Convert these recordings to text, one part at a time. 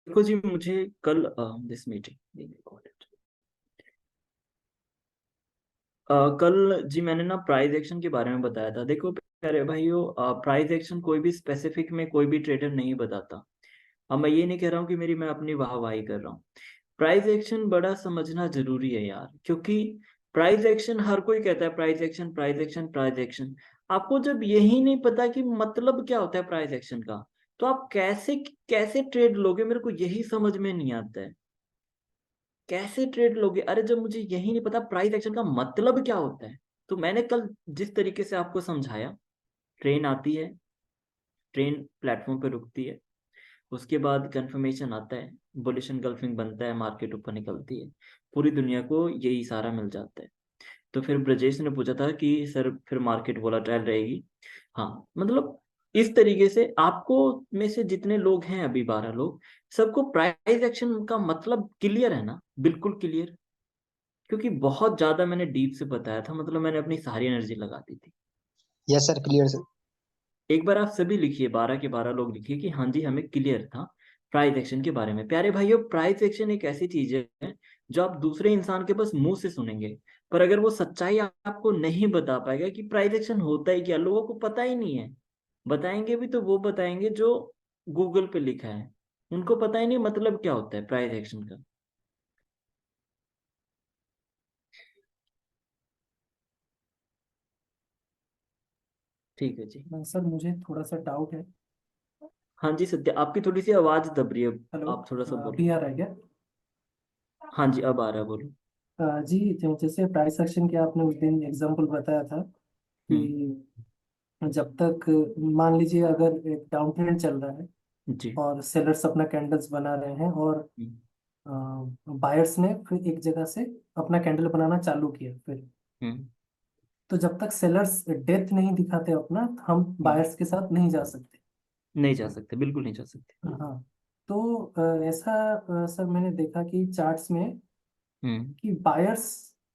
देखो जी, मुझे कल दिस मीटिंग कल जी मैंने ना प्राइस एक्शन के बारे में बताया था। देखो प्यारे भाइयों, प्राइस एक्शन कोई भी स्पेसिफिक में कोई भी ट्रेडर नहीं बताता। अब मैं ये नहीं कह रहा हूँ कि मैं अपनी वाहवाही कर रहा हूँ। प्राइस एक्शन बड़ा समझना जरूरी है यार, क्योंकि प्राइस एक्शन हर कोई कहता है price action price action price action. आपको जब यही नहीं पता कि मतलब क्या होता है प्राइस एक्शन का, तो आप कैसे कैसे ट्रेड लोगे? मेरे को यही समझ में नहीं आता है। कैसे ट्रेड लोगे? अरे जब मुझे यही नहीं पता प्राइस एक्शन का मतलब क्या होता है। तो मैंने कल जिस तरीके से आपको समझाया, ट्रेन आती है, ट्रेन प्लेटफॉर्म पे रुकती है, उसके बाद कंफर्मेशन आता है, बुलिश एनगल्फिंग बनता है, मार्केट ऊपर निकलती है, पूरी दुनिया को यही सारा मिल जाता है। तो फिर ब्रजेश ने पूछा था कि सर फिर मार्केट वोलाटाइल रहेगी? हाँ, मतलब इस तरीके से आपको में से जितने लोग हैं, अभी 12 लोग, सबको प्राइस एक्शन का मतलब क्लियर है ना? बिल्कुल क्लियर। क्योंकि बहुत ज्यादा मैंने डीप से बताया था, मतलब मैंने अपनी सारी एनर्जी लगा दी थी। Yes sir, clear sir. एक बार आप सभी लिखिए, 12 के 12 लोग लिखिए कि हाँ जी हमें क्लियर था प्राइस एक्शन के बारे में। प्यारे भाइयों, प्राइस एक्शन एक ऐसी चीज है जो आप दूसरे इंसान के बस मुंह से सुनेंगे, पर अगर वो सच्चाई आपको नहीं बता पाएगा कि प्राइस एक्शन होता ही क्या, लोगों को पता ही नहीं है। बताएंगे भी तो वो बताएंगे जो गूगल पे लिखा है, उनको पता ही नहीं मतलब क्या होता है प्राइस एक्शन का। ठीक है जी। सर मुझे थोड़ा सा डाउट है। हाँ जी सत्या, आपकी थोड़ी सी आवाज दब रही है। हेलो। आप थोड़ा सा बोलो। अभी आ रहा है क्या? हाँ जी, अब आ रहा है, बोलो। जी, जैसे प्राइस एक्शन के आपने उस दिन एग्जांपल बताया था हम्म। कि जब तक, मान लीजिए अगर एक डाउन ट्रेंड चल रहा है जी। और सेलर्स अपना कैंडल्स बना रहे हैं और हम्म। बायर्स ने फिर एक जगह से अपना कैंडल बनाना चालू किया फिर, हम्म। तो जब तक सेलर्स डेथ नहीं दिखाते अपना, तो हम हम्म। बायर्स के साथ नहीं जा सकते। नहीं जा सकते, बिल्कुल नहीं जा सकते। हाँ। तो ऐसा सर मैंने देखा कि चार्ट्स में हम्म। कि बायर्स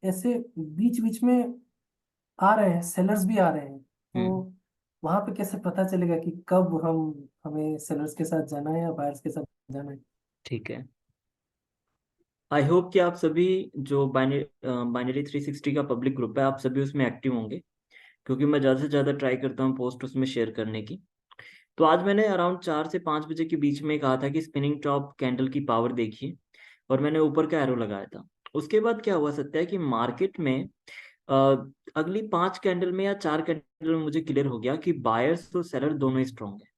ऐसे बीच बीच में आ रहे हैं, सेलर्स भी आ रहे हैं, तो हम्म। वहां पे कैसे पता चलेगा कि कब हमें सेलर्स के साथ जाना है या बायर्स के साथ जाना है? ठीक है। आई होप कि आप सभी जो बाइनरी 360 का पब्लिक ग्रुप है, आप सभी उसमें एक्टिव होंगे, क्योंकि मैं ज़्यादा से ज़्यादा ट्राई करता हूँ पोस्ट उसमें शेयर करने की। तो आज मैंने अराउंड 4 से 5 बजे के बीच में कहा था कि स्पिनिंग टॉप कैंडल की पावर देखिए, और मैंने ऊपर का एरो लगाया था। उसके बाद क्या हुआ सत्या है कि मार्केट में अ, अगली 5 कैंडल में या 4 कैंडल में मुझे क्लियर हो गया कि बायर्स और सेलर दोनों ही स्ट्रांग है।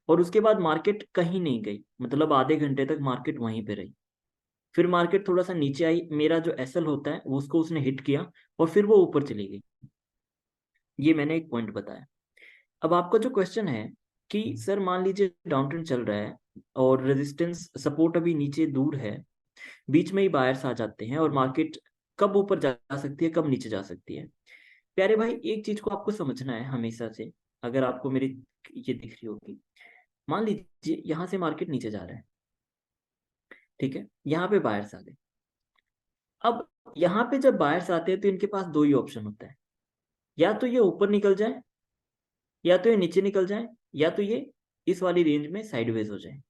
और उसके बाद मार्केट कहीं नहीं गई, मतलब आधे घंटे तक मार्केट वहीं पे रही। फिर मार्केट थोड़ा सा नीचे आई, मेरा जो एसएल होता है वो उसको उसने हिट किया, और फिर वो ऊपर चली गई। ये मैंने एक पॉइंट बताया। अब आपका जो क्वेश्चन है कि सर मान लीजिए डाउन ट्रेंड चल रहा है और रेजिस्टेंस सपोर्ट अभी नीचे दूर है, बीच में ही बायर्स आ जाते हैं, और मार्केट कब ऊपर जा सकती है कब नीचे जा सकती है? प्यारे भाई, एक चीज को आपको समझना है हमेशा से, अगर आपको मेरी ये दिख रही होगी। मान लीजिए यहाँ से मार्केट नीचे जा रहा है, ठीक है, यहाँ पे बायर्स आ गए। अब यहाँ पे जब बायर्स आते हैं तो इनके पास दो ही ऑप्शन होता है, या तो ये ऊपर निकल जाए, या तो ये नीचे निकल जाए, या तो ये इस वाली रेंज में साइडवेज हो जाए।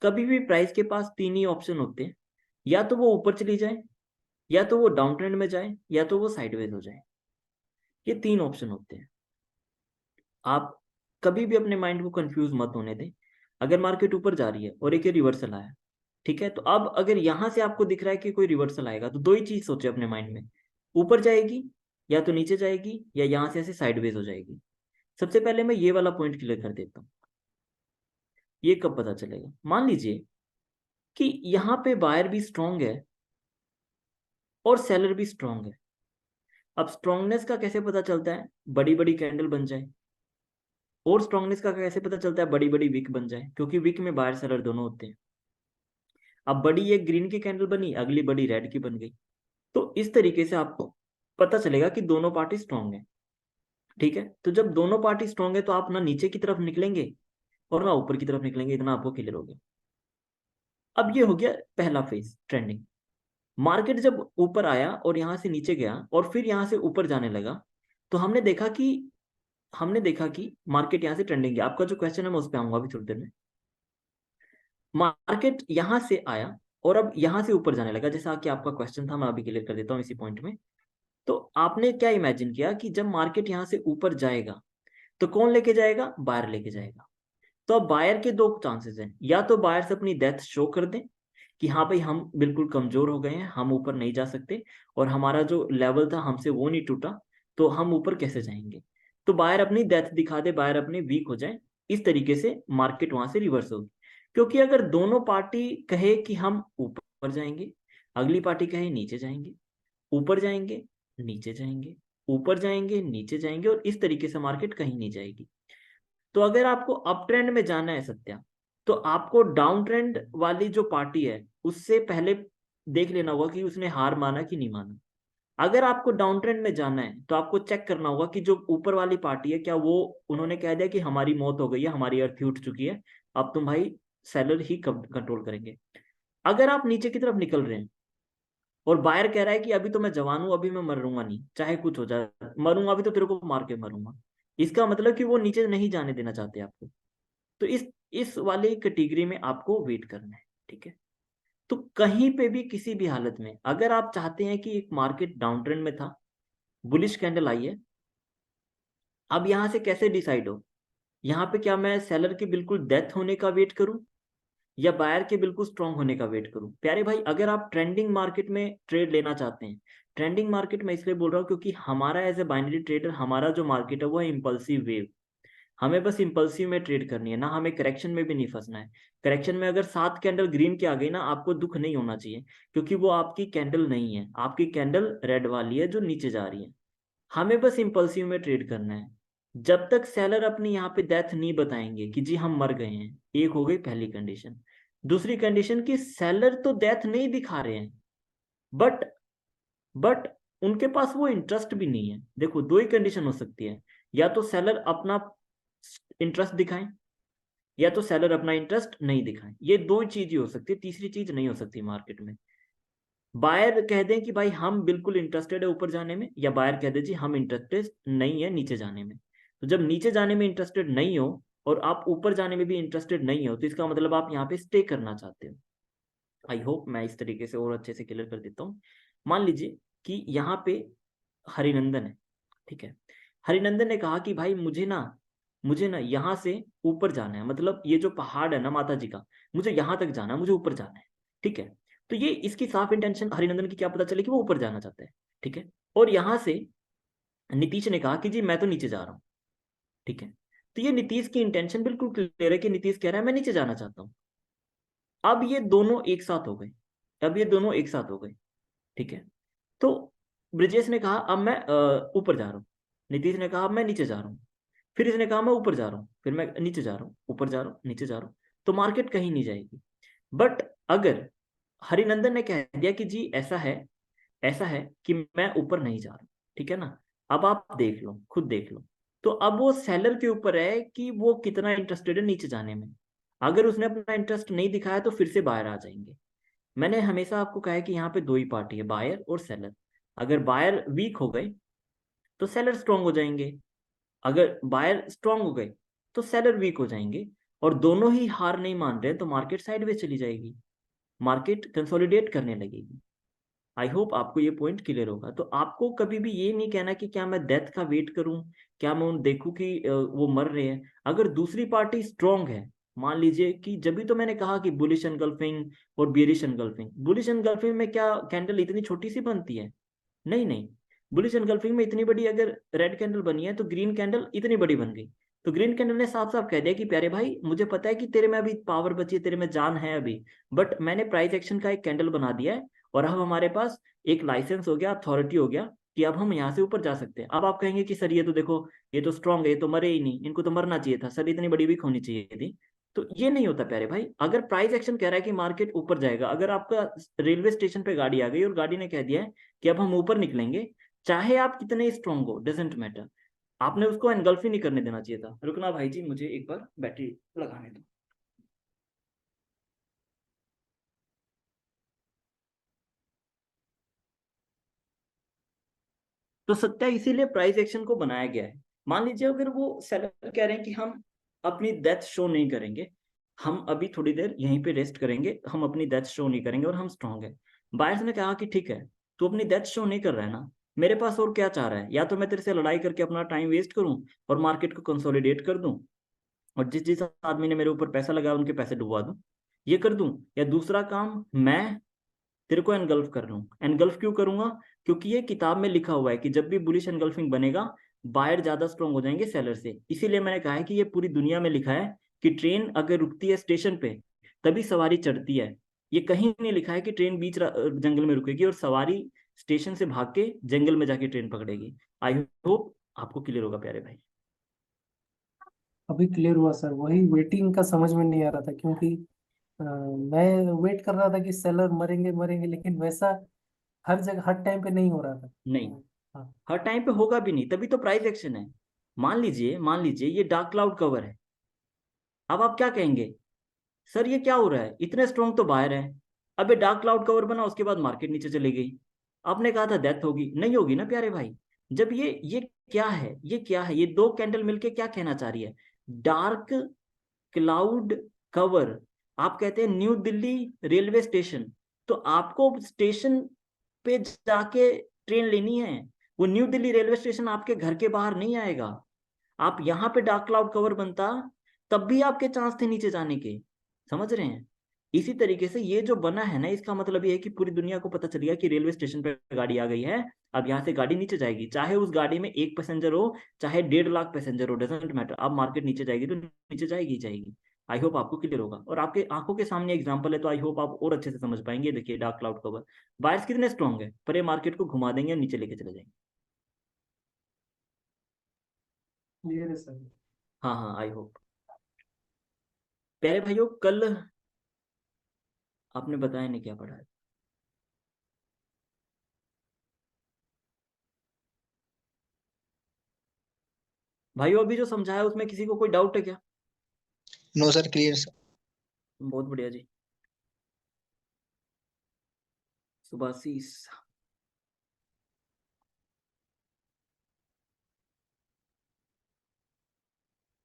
कभी भी प्राइस के पास तीन ही ऑप्शन होते हैं, या तो वो ऊपर चली जाए, या तो वो डाउन ट्रेंड में जाए, या तो वो साइडवेज हो जाए। ये तीन ऑप्शन होते हैं। आप कभी भी अपने माइंड को कंफ्यूज मत होने दें। अगर मार्केट ऊपर जा रही है और एक रिवर्सल आया, ठीक है, तो अब अगर यहां से आपको दिख रहा है कि कोई रिवर्सल आएगा, तो दो ही चीज सोचे अपने माइंड में, ऊपर जाएगी या तो नीचे जाएगी, या यहां से ऐसे साइडवेज हो जाएगी। सबसे पहले मैं ये वाला पॉइंट क्लियर कर देता हूँ। ये कब पता चलेगा? मान लीजिए कि यहाँ पे बायर भी स्ट्रांग है और सेलर भी स्ट्रांग है। अब स्ट्रांगनेस का कैसे पता चलता है? बड़ी बड़ी कैंडल बन जाए। और स्ट्रांगनेस का कैसे पता चलता है? बड़ी बड़ी विक बन जाए, क्योंकि विक में बायर सेलर दोनों होते हैं। अब बड़ी एक ग्रीन की कैंडल बनी, अगली बड़ी रेड की बन गई। तो इस तरीके से आपको पता चलेगा कि दोनों पार्टी स्ट्रांग है। ठीक है, तो जब दोनों पार्टी स्ट्रांग है तो आप ना नीचे की तरफ निकलेंगे और ना ऊपर की तरफ निकलेंगे, इतना आपको क्लियर हो गया। अब ये हो गया पहला फेज, ट्रेंडिंग। मार्केट जब ऊपर आया और यहां से नीचे गया और फिर यहां से ऊपर जाने लगा, तो हमने देखा कि मार्केट यहां से ट्रेंडिंग है। आपका जो क्वेश्चन है मैं उस पर आऊंगा अभी थोड़ी देर में। मार्केट यहां से आया और अब यहां से ऊपर जाने लगा, जैसा कि आपका क्वेश्चन था, मैं अभी क्लियर कर देता हूँ इसी पॉइंट में। तो आपने क्या इमेजिन किया कि जब मार्केट यहां से ऊपर जाएगा तो कौन लेके जाएगा? बायर लेके जाएगा। तो अब बायर के दो चांसेस हैं, या तो बायर्स अपनी डेथ शो कर दें कि हाँ भाई हम बिल्कुल कमजोर हो गए हैं, हम ऊपर नहीं जा सकते, और हमारा जो लेवल था हमसे वो नहीं टूटा, तो हम ऊपर कैसे जाएंगे। तो बायर अपनी डेथ दिखा दे, बायर अपने वीक हो जाए, इस तरीके से मार्केट वहां से रिवर्स होगी। क्योंकि अगर दोनों पार्टी कहे कि हम ऊपर जाएंगे, अगली पार्टी कहे नीचे जाएंगे, ऊपर जाएंगे नीचे जाएंगे, ऊपर जाएंगे नीचे जाएंगे, और इस तरीके से मार्केट कहीं नहीं जाएगी। तो अगर आपको अप ट्रेंड में जाना है सत्या, तो आपको डाउन ट्रेंड वाली जो पार्टी है उससे पहले देख लेना होगा कि उसने हार माना कि नहीं माना। अगर आपको डाउन ट्रेंड में जाना है तो आपको चेक करना होगा कि जो ऊपर वाली पार्टी है, क्या वो उन्होंने कह दिया कि हमारी मौत हो गई है, हमारी अर्थ उठ चुकी है, अब तुम भाई सेलर ही कंट्रोल करेंगे। अगर आप नीचे की तरफ निकल रहे हैं और बायर कह रहा है कि अभी तो मैं जवान हूं, अभी मैं मरूंगा नहीं, चाहे कुछ हो जाए, मरूंगा अभी तो तेरे को मार के मरूंगा, इसका मतलब कि वो नीचे नहीं जाने देना चाहते आपको। तो इस वाली कैटेगरी में आपको वेट करना है, ठीक है। तो कहीं पे भी किसी भी हालत में अगर आप चाहते हैं कि एक मार्केट डाउन ट्रेंड में था, बुलिश कैंडल आई है, अब यहां से कैसे डिसाइड हो, यहाँ पे क्या मैं सेलर के बिल्कुल डेथ होने का वेट करूं या बायर के बिल्कुल स्ट्रांग होने का वेट करूं? प्यारे भाई, अगर आप ट्रेंडिंग मार्केट में ट्रेड लेना चाहते हैं, ट्रेंडिंग मार्केट में इसलिए बोल रहा हूँ क्योंकि हमारा एज ए बाइनरी ट्रेडर हमारा जो मार्केट है वो है इम्पल्सिव वेव। हमें बस इम्पल्सिव में ट्रेड करनी है ना, हमें करेक्शन में भी नहीं फंसना है। करेक्शन में अगर 7 कैंडल ग्रीन की आ गई ना, आपको दुख नहीं होना चाहिए, क्योंकि वो आपकी कैंडल नहीं है, आपकी कैंडल रेड वाली है जो नीचे जा रही है। हमें बस इम्पल्सिव में ट्रेड करना है। जब तक सेलर अपनी यहाँ पे डेथ नहीं बताएंगे कि जी हम मर गए हैं, एक हो गई पहली कंडीशन। दूसरी कंडीशन की सेलर तो डेथ नहीं दिखा रहे हैं, बट बट उनके पास वो इंटरेस्ट भी नहीं है। देखो, दो ही कंडीशन हो सकती है, या तो सेलर अपना इंटरेस्ट दिखाएं, या तो सेलर अपना इंटरेस्ट नहीं दिखाएं। ये दो चीज ही हो सकती है, तीसरी चीज नहीं हो सकती मार्केट में। बायर कह दें कि भाई हम बिल्कुल इंटरेस्टेड है ऊपर जाने में, या बायर कह दे जी हम इंटरेस्टेड नहीं है नीचे जाने में। तो जब नीचे जाने में इंटरेस्टेड नहीं हो और आप ऊपर जाने में भी इंटरेस्टेड नहीं हो, तो इसका मतलब आप यहाँ पे स्टे करना चाहते हो। आई होप मैं इस तरीके से और अच्छे से क्लियर कर देता हूँ। मान लीजिए कि यहाँ पे हरिनंदन है, ठीक है। हरिनंदन ने कहा कि भाई मुझे ना यहाँ से ऊपर जाना है, मतलब ये जो पहाड़ है ना माता जी का, मुझे यहाँ तक जाना है, मुझे ऊपर जाना है, ठीक है। तो ये इसकी साफ इंटेंशन हरिनंदन की क्या पता चले कि वो ऊपर जाना चाहता है, ठीक है। और यहाँ से नीतीश ने कहा कि जी मैं तो नीचे जा रहा हूँ, ठीक है। तो ये नीतीश की इंटेंशन बिल्कुल क्लियर है कि नीतीश कह रहा है मैं नीचे जाना चाहता हूँ। अब ये दोनों एक साथ हो गए, अब ये दोनों एक साथ हो गए, ठीक है। तो ब्रिजेश ने कहा अब मैं ऊपर जा रहा हूँ, नीतीश ने कहा अब मैं नीचे जा रहा हूँ, फिर इसने कहा मैं ऊपर जा रहा हूँ, फिर मैं नीचे जा रहा हूँ, ऊपर जा रहा हूँ, नीचे जा रहा हूँ। तो मार्केट कहीं नहीं जाएगी। बट अगर हरिनंदन ने कह दिया कि जी ऐसा है कि मैं ऊपर नहीं जा रहा, ठीक है ना, अब आप देख लो, खुद देख लो। तो अब वो सेलर के ऊपर है कि वो कितना इंटरेस्टेड है नीचे जाने में। अगर उसने अपना इंटरेस्ट नहीं दिखाया तो फिर से बाहर आ जाएंगे। मैंने हमेशा आपको कहा है कि यहाँ पे दो ही पार्टी है, बायर और सेलर। अगर बायर वीक हो गए तो सेलर स्ट्रांग हो जाएंगे, अगर बायर स्ट्रांग हो गए तो सेलर वीक हो जाएंगे, और दोनों ही हार नहीं मान रहे तो मार्केट साइडवेज चली जाएगी, मार्केट कंसोलिडेट करने लगेगी। आई होप आपको ये पॉइंट क्लियर होगा। तो आपको कभी भी ये नहीं कहना कि क्या मैं डेथ का वेट करूं, क्या मैं उन देखूं कि वो मर रहे हैं। अगर दूसरी पार्टी स्ट्रांग है, मान लीजिए कि जब भी तो मैंने कहा कि बुलिश एनगल्फिंग और बियरिश एनगल्फिंग, बुलिश एनगल्फिंग में क्या कैंडल इतनी छोटी सी बनती है? नहीं नहीं, बुलिश एनगल्फिंग में इतनी बड़ी अगर रेड कैंडल बनी है तो ग्रीन कैंडल इतनी बड़ी बन गई। तो ग्रीन कैंडल ने साफ साफ कह दिया कि प्यारे भाई मुझे पता है कि तेरे में अभी पावर बची है, तेरे में जान है अभी, बट मैंने प्राइस एक्शन का एक कैंडल बना दिया है, और अब हमारे पास एक लाइसेंस हो गया, अथॉरिटी हो गया, कि अब हम यहाँ से ऊपर जा सकते हैं। अब आप कहेंगे कि सर ये तो देखो, ये तो स्ट्रांग है, ये तो मरे ही नहीं, इनको तो मरना चाहिए था सर, इतनी बड़ी वीक होनी चाहिए थी। तो ये नहीं होता प्यारे भाई। अगर प्राइस एक्शन कह रहा है कि मार्केट ऊपर जाएगा, अगर आपका रेलवे स्टेशन पे गाड़ी आ गई और गाड़ी ने कह दिया है कि अब हम ऊपर निकलेंगे, चाहे आप कितने स्ट्रांग हो, डजेंट मैटर, आपने उसको एनगल्फ ही नहीं करने देना चाहिए था। रुकना भाई जी, मुझे एक बार बैटरी लगाने दो। तो सत्या इसीलिए प्राइस एक्शन को बनाया गया है। मान लीजिए अगर वो सेलर कह रहे हैं कि हम अपनी डेथ शो नहीं करेंगे, हम अभी थोड़ी देर यहीं पे रेस्ट करेंगे, हम अपनी डेथ शो नहीं करेंगे और हम स्ट्रांग है। बायर्स ने कहा कि ठीक है, तू अपनी डेथ शो नहीं कर रहा है ना, मेरे पास और क्या चाह रहा है, या तो मैं तेरे से लड़ाई करके अपना टाइम वेस्ट करूं और मार्केट को कंसोलिडेट कर दूं, और जिस जिस आदमी ने मेरे ऊपर पैसा लगाया उनके पैसे डुबा दूं, ये कर दूं, या दूसरा काम मैं तेरे को एनगल्फ कर लूं। एनगल्फ क्यों करूंगा? क्योंकि ये किताब में लिखा हुआ है कि जब भी बुलिश एनगल्फिंग बनेगा, बायर ज्यादा स्ट्रांग हो जाएंगे सेलर से। इसीलिए मैंने कहा है कि ये पूरी दुनिया में लिखा है कि ट्रेन अगर रुकती है स्टेशन पे तभी सवारी चढ़ती है। ये कहीं नहीं लिखा है कि ट्रेन बीच जंगल में रुकेगी और सवारी स्टेशन से भाग के जंगल में जाके ट्रेन पकड़ेगी। आई होप आपको क्लियर होगा प्यारे भाई। अभी क्लियर हुआ सर। वही वेटिंग का समझ में नहीं आ रहा था, क्योंकि मैं वेट कर रहा था कि सेलर मरेंगे मरेंगे, लेकिन वैसा हर जगह हर टाइम पे नहीं हो रहा था। नहीं, हाँ। हर टाइम पे होगा भी नहीं, तभी तो प्राइस एक्शन है। मान लीजिए ये डार्क क्लाउड कवर है, अब आप क्या कहेंगे? सर ये क्या हो रहा है, इतने स्ट्रॉन्ग तो बाहर है, अबे डार्क क्लाउड कवर बना उसके बाद मार्केट नीचे चली गई। आपने कहा था डेथ होगी, नहीं होगी ना प्यारे भाई। जब ये क्या है, ये क्या है, ये दो कैंडल मिलके क्या कहना चाह रही है? Dark cloud cover. आप कहते हैं न्यू दिल्ली रेलवे स्टेशन, तो आपको स्टेशन पे जाके ट्रेन लेनी है। वो न्यू दिल्ली रेलवे स्टेशन आपके घर के बाहर नहीं आएगा। आप यहाँ पे डार्क क्लाउड कवर बनता, तब भी आपके चांस थे नीचे जाने के। समझ रहे हैं? इसी तरीके से ये जो बना है ना, इसका मतलब ये है कि पूरी दुनिया को पता चल गया कि रेलवे स्टेशन पे गाड़ी आ गई है। अब यहाँ से गाड़ी नीचे जाएगी, चाहे उस गाड़ी में एक पैसेंजर हो, चाहे 1.5 लाख पैसेंजर हो, डजेंट मैटर। अब मार्केट नीचे जाएगी तो नीचे जाएगी ही जाएगी। आई होप आपको क्लियर होगा, और आपके आंखों के सामने एग्जांपल है, तो आई होप आप और अच्छे से समझ पाएंगे। देखिए डार्क क्लाउड कवर, बायर्स कितने स्ट्रॉन्ग है, पर ये मार्केट को घुमा देंगे और नीचे लेके चले जाएंगे। क्लियर है सर। हाँ हाँ, आई होप। प्यारे भाइयों, कल आपने बताया नहीं क्या पढ़ा है? भाइयों अभी जो समझाया उसमें किसी को कोई डाउट है क्या? No sir, clear sir. बहुत बढ़िया जी। सुभाषीष।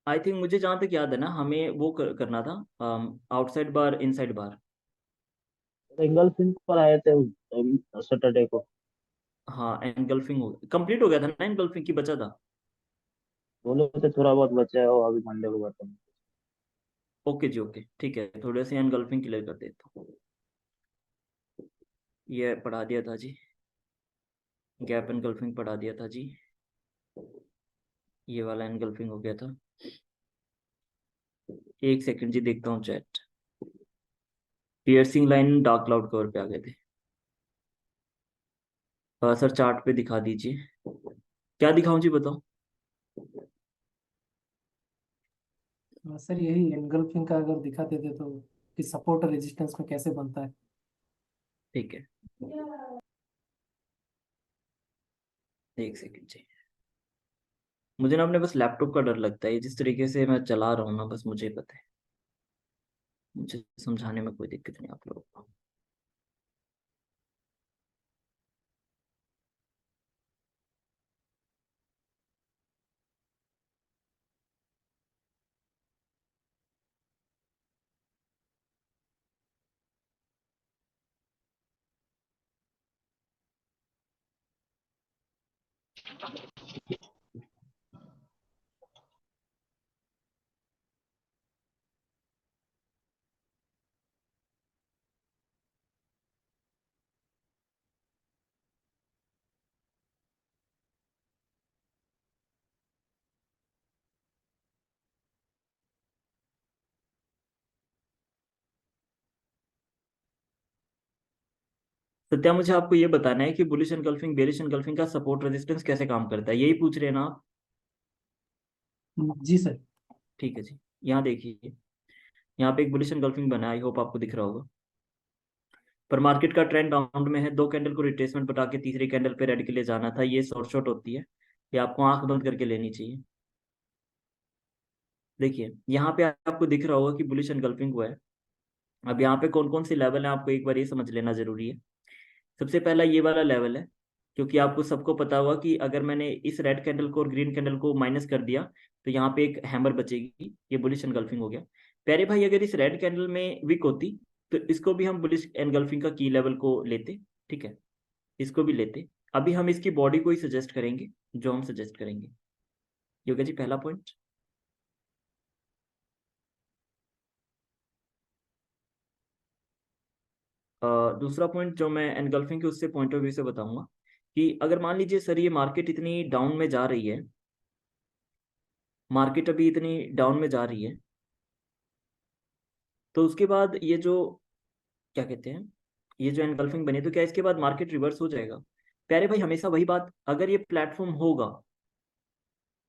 आई थिंक मुझे जहाँ तक याद है ना, हमें वो करना था, आउटसाइड बार इनसाइड बार। सिंगल सिंक पर आए थे सैटरडे को। हाँ, एनगल्फिंग हो कंप्लीट हो गया था ना, एनगल्फिंग की बचा था। बोले थे थोड़ा बहुत बचा है, वो अभी मंडे को बताऊंगा। ओके जी, ओके ठीक है, थोड़े से एनगल्फिंग क्लियर कर देता हूँ। ये पढ़ा दिया था जी, गैप एनगल्फिंग पढ़ा दिया था जी, ये वाला एनगल्फिंग हो गया था। एक सेकंड जी, देखता हूँ chat. Piercing line dark cloud cover पे आ गए थे। सर चार्ट पे दिखा दीजिए, क्या दिखाऊं जी, बताओ। सर यही एनगल्फिंग का अगर दिखा देते तो, कि सपोर्ट और रेजिस्टेंस में कैसे बनता है। ठीक है, एक सेकंड जी। मुझे ना अपने बस लैपटॉप का डर लगता है, जिस तरीके से मैं चला रहा हूँ ना, बस मुझे पता है, मुझे समझाने में कोई दिक्कत नहीं आप लोगों को। सत्या, मुझे आपको ये बताना है कि बुलिश एनगल्फिंग बेरिश एनगल्फिंग का सपोर्ट रेजिस्टेंस कैसे काम करता है, यही पूछ रहे हैं ना आप? जी सर। ठीक है जी, यहाँ देखिए, यहाँ पे एक बुलिश एनगल्फिंग बना है, आई होप आपको दिख रहा होगा। पर मार्केट का ट्रेंड डाउन में है, दो कैंडल को रिट्रेसमेंट बता के तीसरी कैंडल पे रेड के लिए जाना था, ये शॉर्ट होती है, ये आपको आंख बंद करके लेनी चाहिए। देखिए यहाँ पे आपको दिख रहा होगा कि बुलिश एनगल्फिंग हुआ है। अब यहाँ पे कौन कौन सी लेवल है आपको एक बार ये समझ लेना जरूरी है। सबसे पहला ये वाला लेवल है, क्योंकि आपको सबको पता होगा कि अगर मैंने इस रेड कैंडल को और ग्रीन कैंडल को माइनस कर दिया तो यहाँ पे एक हैमर बचेगी, ये बुलिश एनगल्फिंग हो गया। प्यारे भाई अगर इस रेड कैंडल में विक होती तो इसको भी हम बुलिश एनगल्फिंग का की लेवल को लेते, ठीक है, इसको भी लेते। अभी हम इसकी बॉडी को ही सजेस्ट करेंगे, जो हम सजेस्ट करेंगे। योगा जी पहला पॉइंट। दूसरा पॉइंट जो मैं एनगल्फिंग के उससे पॉइंट ऑफ व्यू से बताऊंगा कि अगर मान लीजिए सर ये मार्केट इतनी डाउन में जा रही है, मार्केट अभी इतनी डाउन में जा रही है, तो उसके बाद ये जो क्या कहते हैं, ये जो एनगल्फिंग बनी तो क्या इसके बाद मार्केट रिवर्स हो जाएगा? प्यारे भाई हमेशा वही बात, अगर ये प्लेटफॉर्म होगा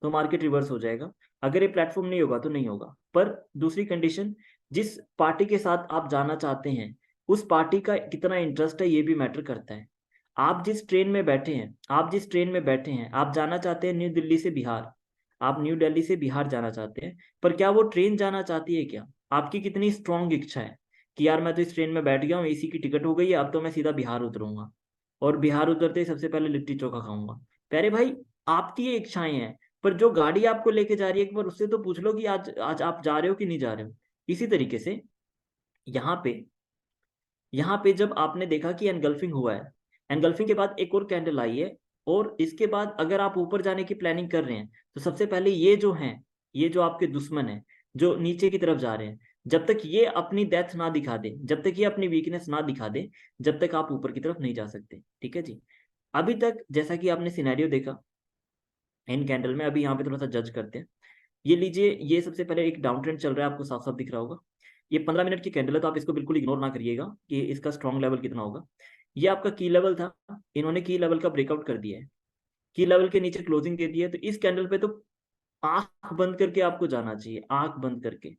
तो मार्केट रिवर्स हो जाएगा, अगर ये प्लेटफॉर्म नहीं होगा तो नहीं होगा। पर दूसरी कंडीशन, जिस पार्टी के साथ आप जाना चाहते हैं उस पार्टी का कितना इंटरेस्ट है ये भी मैटर करता है। आप जिस ट्रेन में बैठे हैं, आप जिस ट्रेन में बैठे हैं, आप जाना चाहते हैं न्यू दिल्ली से बिहार, आप न्यू दिल्ली से बिहार जाना चाहते हैं, पर क्या वो ट्रेन जाना चाहती है? क्या आपकी कितनी स्ट्रांग इच्छा है कि यार मैं तो इस ट्रेन में बैठ गया हूँ, एसी की टिकट हो गई है, अब तो मैं सीधा बिहार उतरूंगा और बिहार उतरते ही सबसे पहले लिट्टी चोखा खाऊंगा। प्यारे भाई आपकी ये इच्छाएं हैं, पर जो गाड़ी आपको लेके जा रही है एक बार उससे तो पूछ लो कि आज आज आप जा रहे हो कि नहीं जा रहे हो। इसी तरीके से यहाँ पे यहाँ पे जब आपने देखा कि एनगल्फिंग हुआ है, एनगल्फिंग के बाद एक और कैंडल आई है, और इसके बाद अगर आप ऊपर जाने की प्लानिंग कर रहे हैं तो सबसे पहले ये जो हैं, ये जो आपके दुश्मन हैं जो नीचे की तरफ जा रहे हैं, जब तक ये अपनी डेथ ना दिखा दे, जब तक ये अपनी वीकनेस ना दिखा दे, जब तक आप ऊपर की तरफ नहीं जा सकते। ठीक है जी। अभी तक जैसा कि आपने सिनेरियो देखा इन कैंडल में, अभी यहाँ पे थोड़ा सा जज करते हैं। ये लीजिए, ये सबसे पहले एक डाउन ट्रेंड चल रहा है, आपको साफ साफ दिख रहा होगा। ये 15 मिनट की कैंडल है तो आप इसको बिल्कुल इग्नोर ना करिएगा कि इसका स्ट्रॉन्ग लेवल कितना होगा। ये आपका की लेवल था, इन्होंने की लेवल का ब्रेकआउट कर दिया है, की लेवल के नीचे क्लोजिंग दे दी है। तो इस कैंडल पे तो आंख बंद करके आपको जाना चाहिए, आंख बंद करके।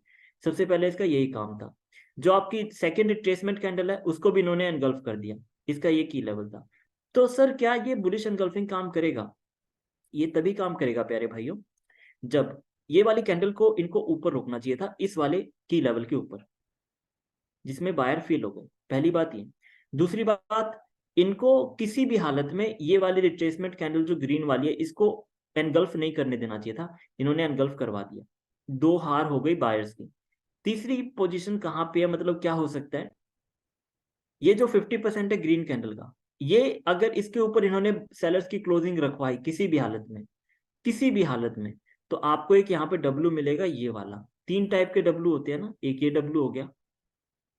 सबसे पहले इसका यही काम था। जो आपकी सेकेंड रिट्रेसमेंट कैंडल है उसको भी इन्होंने एनगल्फ कर दिया, इसका ये की लेवल था। तो सर क्या ये बुलिश एनगल्फिंग काम करेगा? ये तभी काम करेगा प्यारे भाइयों जब ये वाली कैंडल को इनको ऊपर रोकना चाहिए था, इस वाले की लेवल के ऊपर, जिसमें बायर फेल हो गए। पहली बात ये। दूसरी बात, इनको किसी भी हालत में ये वाली रिट्रेसमेंट कैंडल जो ग्रीन वाली है इसको एनगल्फ नहीं करने देना चाहिए था, इन्होंने एनगल्फ करवा दिया। दो हार हो गई बायर्स की। तीसरी पोजीशन कहाँ पे है, मतलब क्या हो सकता है? ये जो 50% है ग्रीन कैंडल का, ये अगर इसके ऊपर इन्होंने सेलर्स की क्लोजिंग रखवाई किसी भी हालत में, किसी भी हालत में, तो आपको एक यहाँ पे डब्लू मिलेगा, ये वाला। तीन टाइप के डब्लू होते हैं ना, एक ये डब्लू हो गया।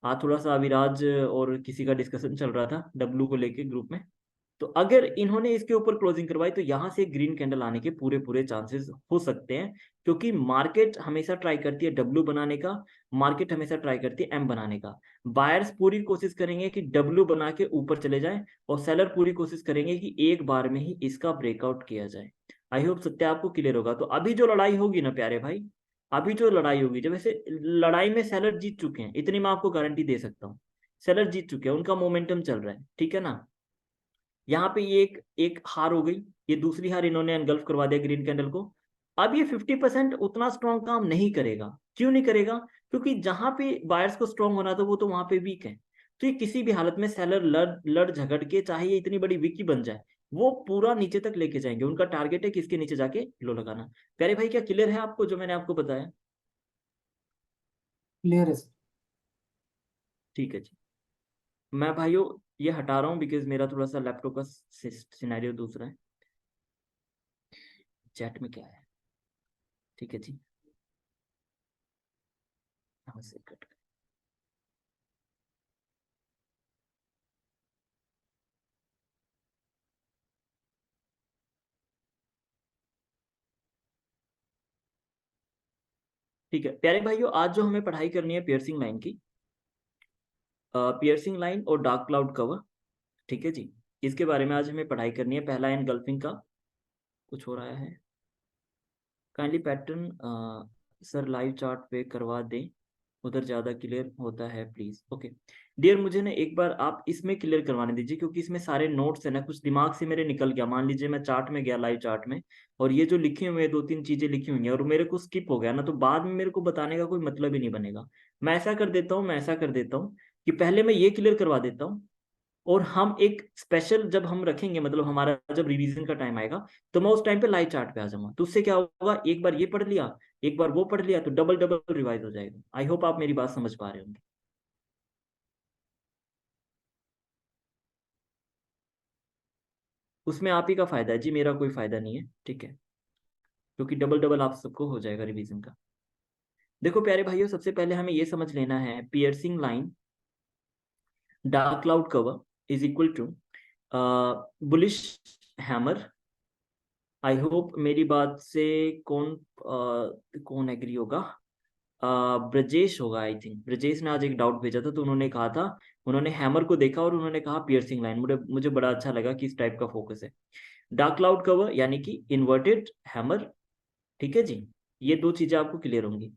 आज थोड़ा सा अविराज और किसी का डिस्कशन चल रहा था डब्लू को लेके ग्रुप में, तो अगर इन्होंने इसके ऊपर क्लोजिंग करवाई तो यहाँ से ग्रीन कैंडल आने के पूरे पूरे चांसेस हो सकते हैं, क्योंकि मार्केट हमेशा ट्राई करती है डब्लू बनाने का, मार्केट हमेशा ट्राई करती है एम बनाने का। बायर्स पूरी कोशिश करेंगे कि डब्लू बना के ऊपर चले जाएं, और सेलर पूरी कोशिश करेंगे कि एक बार में ही इसका ब्रेकआउट किया जाए। आई होप सत्य आपको क्लियर होगा। तो अभी जो लड़ाई होगी ना प्यारे भाई, अभी जो लड़ाई होगी, जब वैसे लड़ाई में सेलर जीत चुके हैं, इतनी मैं आपको गारंटी दे सकता हूँ, सेलर जीत चुके हैं, उनका मोमेंटम चल रहा है, ठीक है ना। यहाँ पे ये एक एक हार हो गई, ये दूसरी हार इन्होंने एनगल्फ करवा दिया ग्रीन कैंडल को। अब ये 50% उतना स्ट्रॉन्ग काम नहीं करेगा। क्यों नहीं करेगा? क्योंकि जहां पे बायर्स को स्ट्रॉन्ग होना था वो तो वहां पे वीक है। तो ये किसी भी हालत में सेलर लड़ लड़ झगड़ के, चाहे ये इतनी बड़ी विकी बन जाए, वो पूरा नीचे तक लेके जाएंगे। उनका टारगेट है किसके नीचे जाके लो लगाना। प्यारे भाई क्या क्लियर है आपको जो मैंने आपको बताया? क्लियर है सर। ठीक है जी। मैं भाइयों ये हटा रहा हूँ बिकॉज मेरा थोड़ा सा लैपटॉप का सिनेरियो दूसरा है। चैट में क्या है? ठीक है जी, यहाँ से कट। ठीक है प्यारे भाइयों, आज जो हमें पढ़ाई करनी है पियर्सिंग लाइन की, पियर्सिंग लाइन और डार्क क्लाउड कवर, ठीक है जी, इसके बारे में आज हमें पढ़ाई करनी है। पहला एनगल्फिंग का कुछ हो रहा है, kindly pattern sir live chart पे करवा दें, उधर ज़्यादा क्लियर होता है प्लीज़। ओके डियर, मुझे ना एक बार आप इसमें क्लियर करवाने दीजिए, क्योंकि इसमें सारे नोट्स है ना, कुछ दिमाग से मेरे निकल गया। मान लीजिए मैं चार्ट में गया, लाइव चार्ट में, और ये जो लिखे हुए दो तीन चीज़ें लिखी हुई हैं और मेरे को स्किप हो गया ना, तो बाद में मेरे को बताने का कोई मतलब ही नहीं बनेगा। मैं ऐसा कर देता हूँ कि पहले मैं ये क्लियर करवा देता हूँ, और हम एक स्पेशल जब हम रखेंगे, मतलब हमारा जब रिवीजन का टाइम आएगा, तो मैं उस टाइम पे लाइव चार्ट पे आ जाऊंगा। तो उससे क्या होगा, एक बार ये पढ़ लिया, एक बार वो पढ़ लिया, तो डबल डबल रिवाइज हो जाएगा। आई होप आप मेरी बात समझ पा रहे होंगे। उसमें आप ही का फायदा है जी, मेरा कोई फायदा नहीं है, ठीक है, क्योंकि डबल डबल आप सबको हो जाएगा रिवीजन का। देखो प्यारे भाइयों, सबसे पहले हमें ये समझ लेना है, piercing line dark cloud cover is equal to bullish hammer. I hope मेरी बात से कौन एग्री होगा, ब्रजेश होगा, आई थिंक ब्रजेश ने आज एक डाउट भेजा था, तो उन्होंने कहा था, उन्होंने हैमर को देखा और उन्होंने कहा पियर्सिंग लाइन। मुझे मुझे बड़ा अच्छा लगा कि इस टाइप का फोकस है। डार्क क्लाउड कवर यानी कि इन्वर्टेड हैमर, ठीक है जी, ये दो चीजें आपको क्लियर होंगी।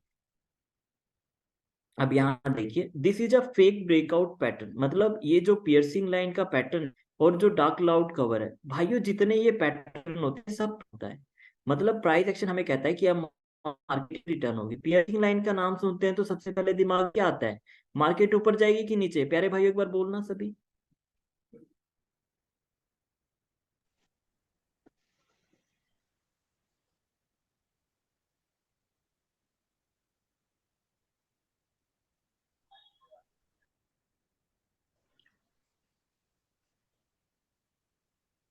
अब यहाँ देखिए, this is a fake breakout pattern, मतलब ये जो पियर्सिंग लाइन का पैटर्न और जो डार्क क्लाउड कवर है भाइयों, जितने ये पैटर्न होते हैं सब होता है। मतलब प्राइस एक्शन हमें कहता है कि अब मार्केट रिटर्न होगी। पियर्सिंग लाइन का नाम सुनते हैं तो सबसे पहले दिमाग क्या आता है, मार्केट ऊपर जाएगी कि नीचे? प्यारे भाइयों एक बार बोलना सभी।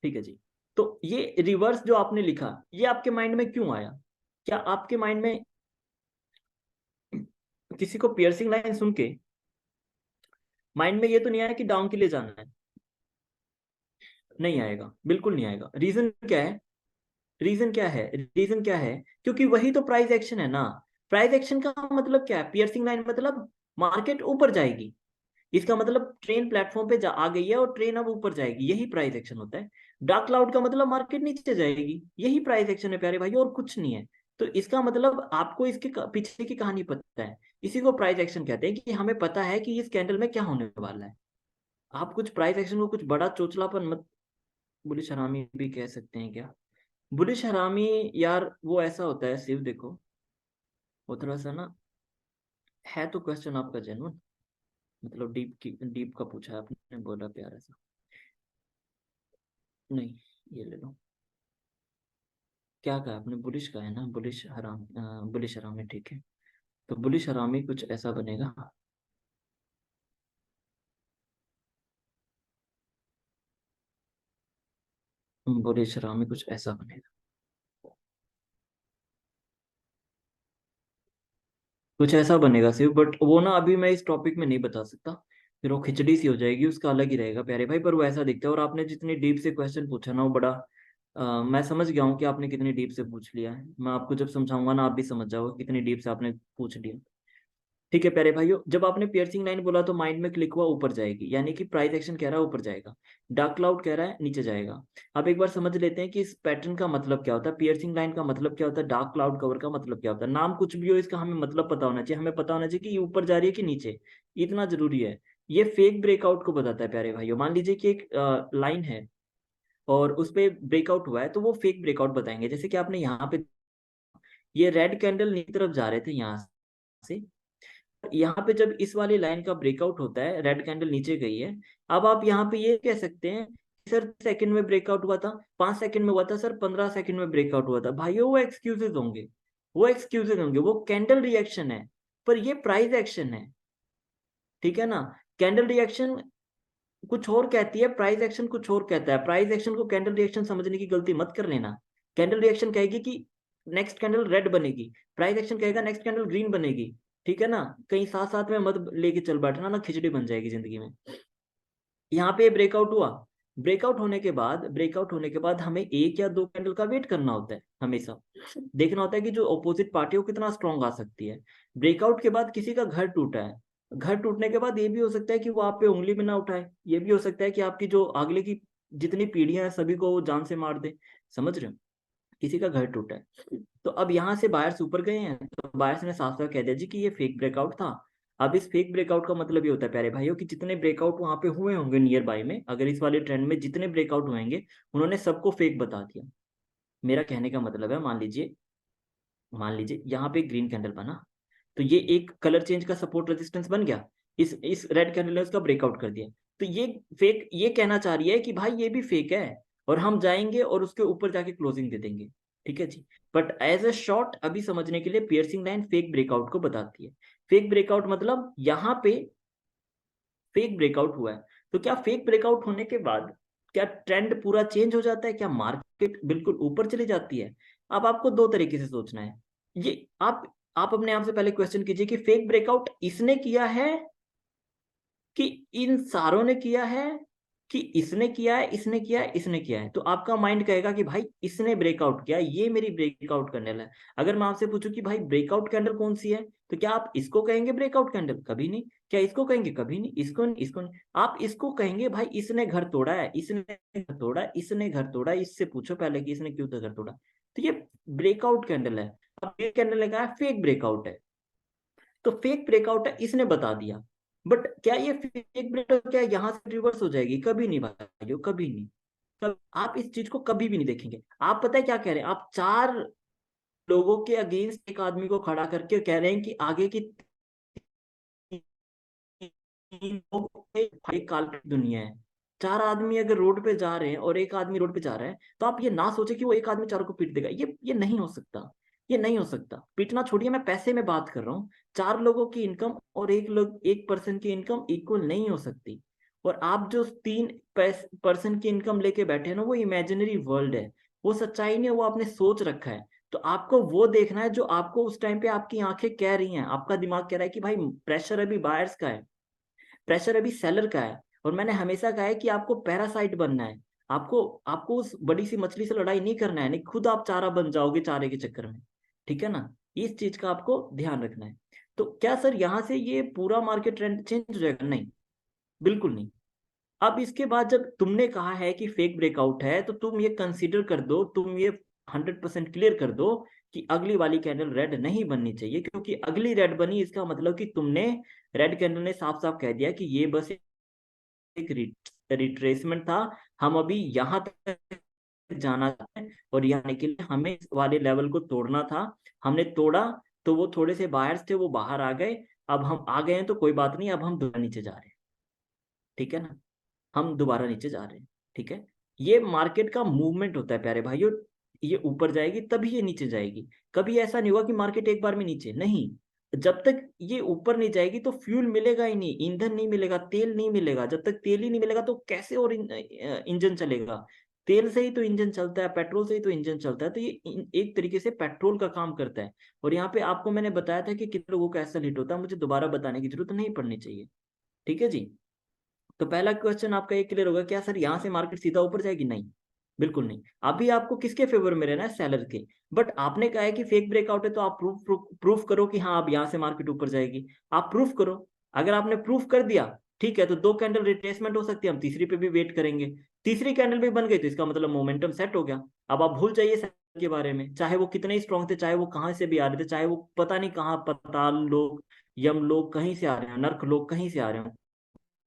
ठीक है जी। तो ये रिवर्स जो आपने लिखा, ये आपके माइंड में क्यों आया? क्या आपके माइंड में किसी को पियर्सिंग लाइन सुन के माइंड में ये तो नहीं आया कि डाउन के लिए जाना है? नहीं आएगा, बिल्कुल नहीं आएगा। रीजन क्या है, रीजन क्या है, रीजन क्या है? क्योंकि वही तो प्राइस एक्शन है ना। प्राइस एक्शन का मतलब क्या है, पियर्सिंग लाइन मतलब मार्केट ऊपर जाएगी, इसका मतलब ट्रेन प्लेटफॉर्म पे आ गई है और ट्रेन अब ऊपर जाएगी, यही प्राइस एक्शन होता है। डार्क क्लाउड का मतलब मार्केट नीचे जाएगी, यही प्राइस एक्शन है प्यारे भाई, और कुछ नहीं है। तो इसका मतलब आपको इसके पीछे की कहानी पता है, इसी को प्राइस एक्शन कहते हैं, कि हमें पता है कि इस कैंडल में क्या होने वाला है। आप कुछ प्राइस एक्शन को कुछ बड़ा चोचलापन मत, बुलिश हरामी भी कह सकते हैं क्या? बुलिश हरामी यार वो ऐसा होता है शिव, देखो वो थोड़ा सा ना, है तो क्वेश्चन आपका जेन्युइन, मतलब डीप का पूछा है आपने, बोला प्यारा सा। नहीं, ये ले लो। क्या कहा आपने, बुलिश का है ना, बुलिश हराम, बुलिश हरामी, ठीक है। तो बुलिश हरामी कुछ ऐसा बनेगा, बुलिश हरामी कुछ ऐसा बनेगा, कुछ ऐसा बनेगा सिर्फ, बट वो ना अभी मैं इस टॉपिक में नहीं बता सकता, फिर वो खिचड़ी सी हो जाएगी, उसका अलग ही रहेगा प्यारे भाई। पर वो ऐसा दिखता है, और आपने जितनी डीप से क्वेश्चन पूछा ना वो बड़ा, मैं समझ गया हूँ कि आपने कितनी डीप से पूछ लिया है। मैं आपको जब समझाऊंगा ना आप भी समझ जाओगे कितनी डीप से आपने पूछ लिया। ठीक है प्यारे भाइयों, जब आपने पियर्सिंग लाइन बोला तो माइंड में क्लिक हुआ ऊपर जाएगी, यानी कि प्राइस एक्शन कह रहा है ऊपर जाएगा, डार्क क्लाउड कह रहा है नीचे जाएगा। अब एक बार समझ लेते हैं कि इस पैटर्न का मतलब क्या होता है, पियर्सिंग लाइन का मतलब क्या होता है, डार्क क्लाउड कवर का मतलब क्या होता है। नाम कुछ भी हो, इसका हमें मतलब पता होना चाहिए, हमें पता होना चाहिए कि ये ऊपर जा रही है कि नीचे, इतना जरूरी है। ये फेक ब्रेकआउट को बताता है प्यारे भाइयों। मान लीजिए कि एक लाइन है और उस पर ब्रेकआउट हुआ है, तो वो फेक ब्रेकआउट बताएंगे। जैसे कि आपने यहाँ पे, ये रेड कैंडल नीचे तरफ जा रहे थे यहाँ से, यहाँ पे जब इस वाली लाइन का ब्रेकआउट होता है, रेड कैंडल नीचे गई है, अब आप यहाँ पे ये कह सकते हैं सर सेकंड में ब्रेकआउट हुआ था, 5 सेकंड में हुआ था सर, 15 सेकंड में ब्रेकआउट हुआ था। भाइयों वो एक्सक्यूजेज होंगे, वो एक्सक्यूजेज होंगे, वो कैंडल रिएक्शन है, पर ये प्राइस एक्शन है, ठीक है ना। कैंडल रिएक्शन कुछ और कहती है, प्राइस एक्शन कुछ और कहता है। प्राइस एक्शन को कैंडल रिएक्शन समझने की गलती मत कर लेना। कैंडल रिएक्शन कहेगी कि नेक्स्ट कैंडल रेड बनेगी, प्राइस एक्शन कहेगा नेक्स्ट कैंडल ग्रीन बनेगी, ठीक है ना। कहीं साथ साथ में मत लेके चल बैठना ना, खिचड़ी बन जाएगी जिंदगी में। यहाँ पे ब्रेकआउट हुआ, ब्रेकआउट होने के बाद हमें एक या दो कैंडल का वेट करना होता है, हमेशा देखना होता है कि जो अपोजिट पार्टी है वो कितना स्ट्रांग आ सकती है। ब्रेकआउट के बाद किसी का घर टूटा है, घर टूटने के बाद ये भी हो सकता है कि वो आप पे उंगली भी ना उठाए, ये भी हो सकता है कि आपकी जो अगले की जितनी पीढ़ियां हैं सभी को वो जान से मार दे, समझ रहे हो। किसी का घर टूटा है, तो अब यहाँ से बायर्स ऊपर गए हैं, तो बायर्स ने साफ साफ कह दिया जी कि ये फेक ब्रेकआउट था। अब इस फेक ब्रेकआउट का मतलब ये होता है प्यारे भाइयों कि जितने ब्रेकआउट वहां पे हुए होंगे नियर बाय में, अगर इस वाले ट्रेंड में जितने ब्रेकआउट हुएंगे, उन्होंने सबको फेक बता दिया। मेरा कहने का मतलब है, मान लीजिए यहाँ पे ग्रीन कैंडल बना, तो ये एक कलर चेंज का सपोर्ट रेजिस्टेंस बन गया। इस रेड कैंडल ने उसका ब्रेकआउट कर दिया। तो ये कहना चाह रही है कि भाई ये भी फेक है, और हम जाएंगे और उसके ऊपर जाके क्लोजिंग दे देंगे। ठीक है जी। बट एज अ शॉर्ट अभी समझने के लिए, पियर्सिंग लाइन फेक ब्रेकआउट को बताती है। फेक ब्रेकआउट मतलब यहाँ पे फेक ब्रेकआउट हुआ है, तो क्या फेक ब्रेकआउट होने के बाद क्या ट्रेंड पूरा चेंज हो जाता है, क्या मार्केट बिल्कुल ऊपर चली जाती है? अब आपको दो तरीके से सोचना है। ये आप अपने आप से पहले क्वेश्चन कीजिए कि फेक ब्रेकआउट इसने किया है कि इन सारों ने किया है, कि इसने किया है, इसने किया है, इसने किया है? तो आपका माइंड कहेगा कि भाई इसने ब्रेकआउट किया, ये मेरी ब्रेकआउट कैंडल है। अगर मैं आपसे पूछूं कि भाई ब्रेकआउट कैंडल कौन सी है, तो क्या आप इसको कहेंगे ब्रेकआउट कैंडल? कभी नहीं। क्या इसको कहेंगे? कभी नहीं। इसको नहीं, इसको नहीं। आप इसको कहेंगे भाई इसने घर तोड़ा है, इसने घर तोड़ा है, इसने घर तोड़ा है। इससे पूछो पहले कि इसने क्यों तो घर तोड़ा। तो ये ब्रेकआउट कैंडल है। अब ये कैंडल ने कहा फेक ब्रेकआउट है, तो फेक ब्रेकआउट है, इसने बता दिया। बट क्या ये फेक ब्रेकआउट क्या यहाँ से रिवर्स हो जाएगी? कभी नहीं भाइयों, कभी नहीं। आप इस चीज को कभी भी नहीं देखेंगे। आप पता है क्या कह रहे हैं? आप चार लोगों के अगेंस्ट एक आदमी को खड़ा करके कह रहे हैं कि आगे की तीन लोग एक काल्पनिक दुनिया है। चार आदमी अगर रोड पे जा रहे हैं और एक आदमी रोड पे जा रहा है, तो आप ये ना सोचे कि वो एक आदमी चारों को पीट देगा। ये नहीं हो सकता। ये नहीं हो सकता। पीटना छोड़िए, मैं पैसे में बात कर रहा हूँ। चार लोगों की इनकम और एक पर्सन की इनकम इक्वल नहीं हो सकती। और आप जो तीन पर्सन की इनकम लेके बैठे हैं ना, वो इमेजिनरी वर्ल्ड है। वो सच्चाई नहीं है, वो आपने सोच रखा है। तो आपको वो देखना है जो आपको उस टाइम पे आपकी आंखें कह रही हैं, आपका दिमाग कह रहा है कि भाई प्रेशर अभी बायर्स का है, प्रेशर अभी सेलर का है। और मैंने हमेशा कहा है कि आपको पैरासाइट बनना है। आपको आपको उस बड़ी सी मछली से लड़ाई नहीं करना है, नहीं खुद आप चारा बन जाओगे चारे के चक्कर में। ठीक है ना? इस चीज का आपको ध्यान रखना है। तो क्या सर यहाँ से ये पूरा मार्केट ट्रेंड चेंज हो जाएगा? नहीं, बिल्कुल नहीं। अब इसके बाद जब तुमने कहा है कि फेक ब्रेकआउट है, तो तुम ये कंसीडर कर दो, तुम ये 100% क्लियर कर दो कि अगली वाली कैंडल रेड नहीं बननी चाहिए। क्योंकि अगली रेड बनी, इसका मतलब कि तुमने, रेड कैंडल ने साफ साफ कह दिया कि ये बस एक रिट्रेसमेंट था। हम अभी यहाँ तक जाना है, और यहाँ आने के लिए हमें इस वाले लेवल को तोड़ना था। हमने तोड़ा, तो वो थोड़े से बायर्स थे, वो बाहर आ गए। अब हम आ गए हैं तो कोई बात नहीं, अब हम दोबारा नीचे जा रहे हैं। ठीक है ना? हम दोबारा नीचे जा रहे हैं। ठीक है? ये मार्केट का मूवमेंट होता है प्यारे भाइयों। ये ऊपर जाएगी तभी ये नीचे जाएगी। कभी ऐसा नहीं हुआ कि मार्केट एक बार में नीचे नहीं। जब तक ये ऊपर नहीं जाएगी तो फ्यूल मिलेगा ही नहीं, ईंधन नहीं मिलेगा, तेल नहीं मिलेगा। जब तक तेल ही नहीं मिलेगा तो कैसे और इंजन चलेगा? तेल से ही तो इंजन चलता है, पेट्रोल से ही तो इंजन चलता है। तो ये एक तरीके से पेट्रोल का काम करता है। और यहाँ पे आपको मैंने बताया था कि कितने लोगों का ऐसा हिट होता है, मुझे दोबारा बताने की जरूरत नहीं पड़नी चाहिए। ठीक है जी। तो पहला क्वेश्चन आपका ये क्लियर होगा, क्या सर यहाँ से मार्केट सीधा ऊपर जाएगी? नहीं, बिल्कुल नहीं। अभी आपको किसके फेवर में रहना है? सेलर के। बट आपने कहा है कि फेक ब्रेकआउट है, तो आप प्रूफ करो कि हाँ अब यहाँ से मार्केट ऊपर जाएगी। आप प्रूफ करो। अगर आपने प्रूफ कर दिया, ठीक है, तो दो कैंडल रिट्रेसमेंट हो सकती है, हम तीसरी पे भी वेट करेंगे। तीसरी कैंडल भी बन गई तो इसका मतलब मोमेंटम सेट हो गया। अब आप भूल जाइए सेलर के बारे में, चाहे वो कितने स्ट्रॉन्ग थे, चाहे वो कहाँ से भी आ रहे थे, चाहे वो पता नहीं कहाँ पताल लोग, यम लोग कहीं से आ रहे हैं, नर्क लोग कहीं से आ रहे हैं,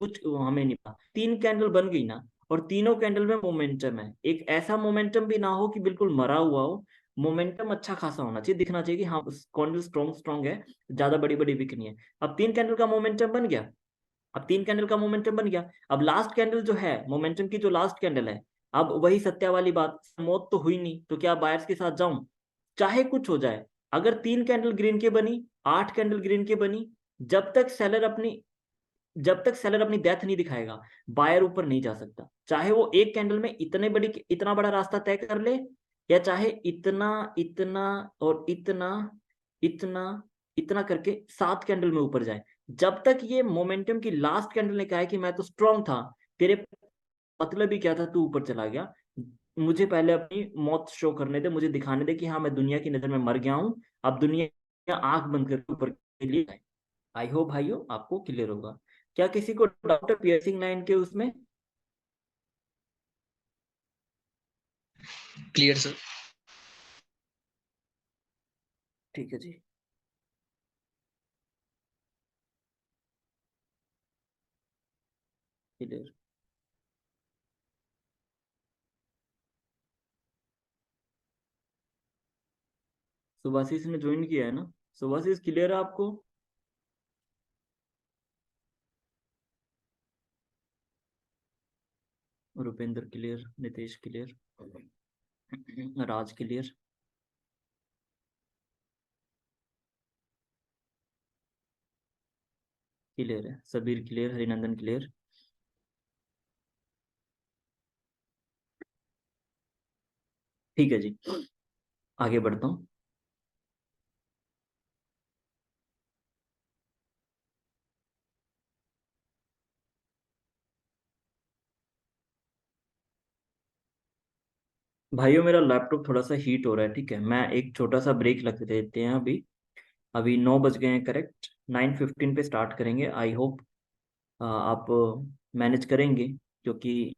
कुछ हमें नहीं पता। तीन कैंडल बन गई ना, और तीनों कैंडल में मोमेंटम है। एक ऐसा मोमेंटम भी ना हो कि बिल्कुल मरा हुआ हो। मोमेंटम अच्छा खासा होना चाहिए, दिखना चाहिए कि हाँ कैंडल स्ट्रॉन्ग स्ट्रॉन्ग है, ज्यादा बड़ी बड़ी वीक नहीं है। अब तीन कैंडल का मोमेंटम बन गया। अब तीन कैंडल का मोमेंटम बन गया। अब लास्ट कैंडल जो है, मोमेंटम की जो लास्ट कैंडल है, अब वही सत्या वाली बात, मौत तो हुई नहीं, तो क्या बायर्स के साथ जाऊं? चाहे कुछ हो जाए, अगर तीन कैंडल ग्रीन के बनी, आठ कैंडल ग्रीन के बनी, जब तक सेलर अपनी जब तक सेलर अपनी डेथ नहीं दिखाएगा, बायर ऊपर नहीं जा सकता। चाहे वो एक कैंडल में इतना बड़ा रास्ता तय कर ले, या चाहे इतना इतना और इतना इतना इतना करके सात कैंडल में ऊपर जाए। जब तक ये मोमेंटम की लास्ट कैंडल ने कहा है कि मैं तो स्ट्रांग था, तेरे मतलब ही क्या था, तू ऊपर चला गया, मुझे पहले अपनी मौत शो करने दे, मुझे दिखाने दे कि हाँ मैं दुनिया की नजर में मर गया हूं। अब दुनिया आंख बंद करके ऊपर के लिए। आई होप भाइयों आपको क्लियर होगा। क्या किसी को डाउट है पियर्सिंग लाइन के उसमें? Clear sir. ठीक है जी, क्लियर। सुभाषिस ने ज्वाइन किया है ना? सुभाषिस क्लियर है आपको? रुपेंद्र क्लियर, नितेश क्लियर, राज क्लियर, क्लियर है, सबीर क्लियर, हरिनंदन क्लियर। ठीक है जी, आगे बढ़ता हूँ। भाइयों मेरा लैपटॉप थोड़ा सा हीट हो रहा है, ठीक है, मैं एक छोटा सा ब्रेक लग देते हैं अभी। अभी 9 बज गए हैं करेक्ट, 9:15 पे स्टार्ट करेंगे। आई होप आप मैनेज करेंगे, क्योंकि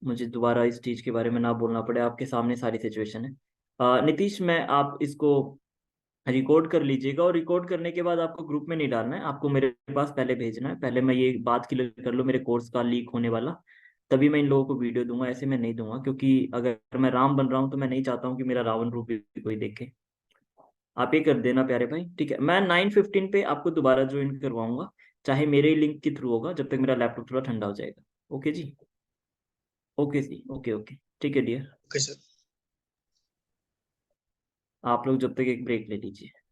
मुझे दोबारा इस चीज़ के बारे में ना बोलना पड़े, आपके सामने सारी सिचुएशन है। नीतीश, मैं आप इसको रिकॉर्ड कर लीजिएगा, और रिकॉर्ड करने के बाद आपको ग्रुप में नहीं डालना है, आपको मेरे पास पहले भेजना है। पहले मैं ये बात क्लियर कर लूँ मेरे कोर्स का लीक होने वाला, तभी मैं इन लोगों को वीडियो दूंगा, ऐसे मैं नहीं दूंगा, क्योंकि अगर मैं राम बन रहा हूँ तो मैं नहीं चाहता हूँ कि मेरा रावण रूप भी कोई देखे। आप ये कर देना प्यारे भाई, ठीक है। मैं 9:15 पे आपको दोबारा ज्वाइन करवाऊंगा, चाहे मेरे लिंक के थ्रू होगा, जब तक मेरा लैपटॉप थोड़ा ठंडा हो जाएगा। ओके जी, ओके जी, ओके ओके, ठीक है डियर। Okay sir. आप लोग जब तक एक ब्रेक ले लीजिए।